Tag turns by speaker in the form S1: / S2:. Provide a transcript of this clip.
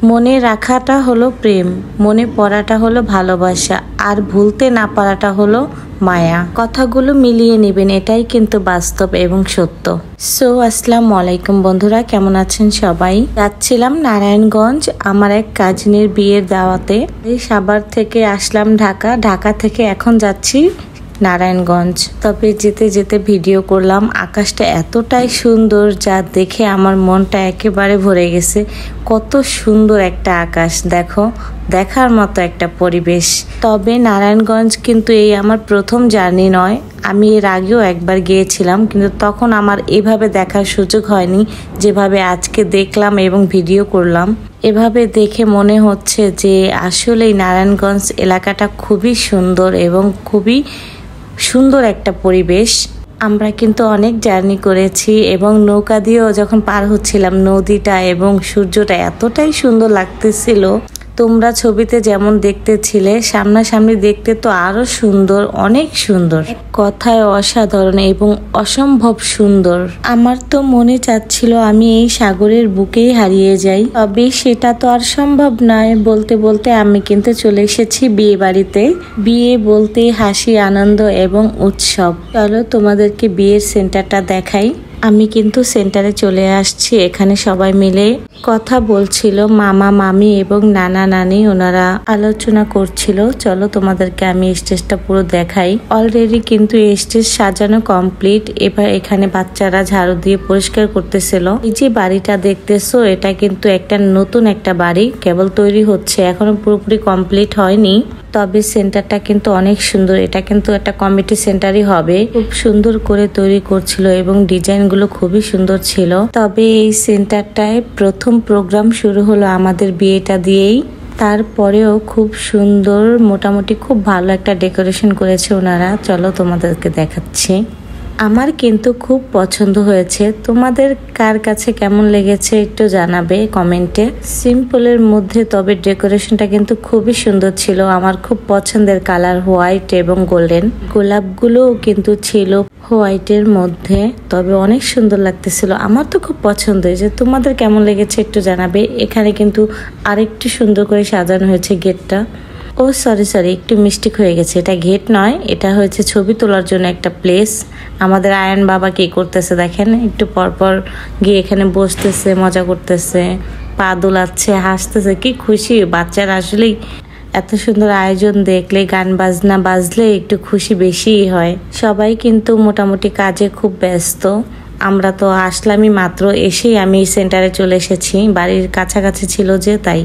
S1: মনে রাখাটা হলো প্রেম, মনে পড়াটা হলো ভালোবাসা, আর ভুলতে না পারাটা হলো মায়া। কথাগুলো মিলিয়ে নেবেন, এটাই কিন্তু বাস্তব এবং সত্য। সো আসসালামু আলাইকুম বন্ধুরা, কেমন আছেন সবাই? যাচ্ছিলাম নারায়ণগঞ্জ আমার এক কাজিনের বিয়ের দাওয়াতে। এই সাভার থেকে আসলাম ঢাকা থেকে এখন যাচ্ছি নারায়ণগঞ্জ। তবে যেতে যেতে ভিডিও করলাম। আকাশটা এতটাই সুন্দর যা দেখে আমার মনটা একেবারে ভরে গেছে। কত সুন্দর একটা আকাশ, দেখো, দেখার মতো একটা পরিবেশ। তবে নারায়ণগঞ্জ কিন্তু এই আমার প্রথম জার্নি নয়, আমি এর আগেও একবার গিয়েছিলাম, কিন্তু তখন আমার এভাবে দেখার সুযোগ হয়নি যেভাবে আজকে দেখলাম এবং ভিডিও করলাম। এভাবে দেখে মনে হচ্ছে যে আসলেই নারায়ণগঞ্জ এলাকাটা খুবই সুন্দর এবং খুবই সুন্দর একটা পরিবেশ। আমরা কিন্তু অনেক জার্নি করেছি এবং নৌকা দিয়েও যখন পার হচ্ছিলাম নদীটা এবং সূর্যটা এতটাই সুন্দর লাগতেছিল। তোমরা ছবিতে যেমন দেখতেছিলে, সামনাসামনি দেখতে তো আরো সুন্দর, অনেক সুন্দর, কথায় অসাধারণ এবং অসম্ভব সুন্দর। আমার তো মনে চাচ্ছিল আমি এই সাগরের বুকেই হারিয়ে যাই, তবে সেটা তো আর সম্ভব নয়। বলতে বলতে আমি কিন্তু চলে এসেছি বিয়ে বাড়িতে। বিয়ে বলতে হাসি, আনন্দ এবং উৎসব। চলো তোমাদেরকে বিয়ের সেন্টারটা দেখাই। আমি কিন্তু সেন্টারে চলে আসছি। এখানে সবাই মিলে কথা বলছিল, মামা মামি এবং নানা নানি, ওনারা আলোচনা করছিল। চলো তোমাদেরকে আমি স্টেজটা পুরো দেখাই। অলরেডি কিন্তু স্টেজ সাজানো কমপ্লিট। এবার এখানে বাচ্চারা ঝাড়ু দিয়ে পরিষ্কার করতেছিল। এই যে বাড়িটা দেখতেছো, এটা কিন্তু একটা নতুন একটা বাড়ি, কেবল তৈরি হচ্ছে, এখনো পুরোপুরি কমপ্লিট হয়নি। তবে সেন্টারটা কিন্তু অনেক সুন্দর। এটা কিন্তু একটা কমিটি সেন্টারই হবে। খুব সুন্দর করে তৈরি করছিল এবং ডিজাইন গুলো খুবই সুন্দর ছিল। তবে এই সেন্টারটায় প্রথম প্রোগ্রাম শুরু হলো আমাদের বিয়েটা দিয়েই। তারপরেও খুব সুন্দর, মোটামুটি খুব ভালো একটা ডেকোরেশন করেছে ওনারা। চলো তোমাদেরকে দেখাচ্ছি। আমার কিন্তু খুব পছন্দ হয়েছে। তোমাদের কার কাছে কেমন লেগেছে একটু জানাবে কমেন্টে। সিম্পলের মধ্যে তবে ডেকোরেশনটা কিন্তু খুবই সুন্দর ছিল। আমার খুব পছন্দের কালার হোয়াইট এবং গোল্ডেন। গোলাপগুলোও কিন্তু ছিল হোয়াইটের মধ্যে, তবে অনেক সুন্দর লাগতেছিল। আমার তো খুব পছন্দ হয়েছে। তোমাদের কেমন লেগেছে একটু জানাবে। এখানে কিন্তু আরেকটু সুন্দর করে সাজানো হয়েছে গেটটা। ও সরি, একটু মিস্টেক হয়ে গেছে, এটা গেট নয়, এটা হয়েছে ছবি তোলার জন্য একটা প্লেস। আমাদের আয়ন বাবা কি করতেছে দেখেন, একটু পরপর গিয়ে এখানে বসতেছে, মজা করতেছে, পা দোলাচ্ছে, হাসতেছে, কি খুশি বাচ্চারা। আসলেই এত সুন্দর আয়োজন দেখলে, গান বাজনা বাজলে একটু খুশি বেশিই হয়। সবাই কিন্তু মোটামুটি কাজে খুব ব্যস্ত। আমরা তো আসলামই মাত্র, এসেই আমি সেন্টারে চলে এসেছি, বাড়ির কাছাকাছি ছিল যে তাই।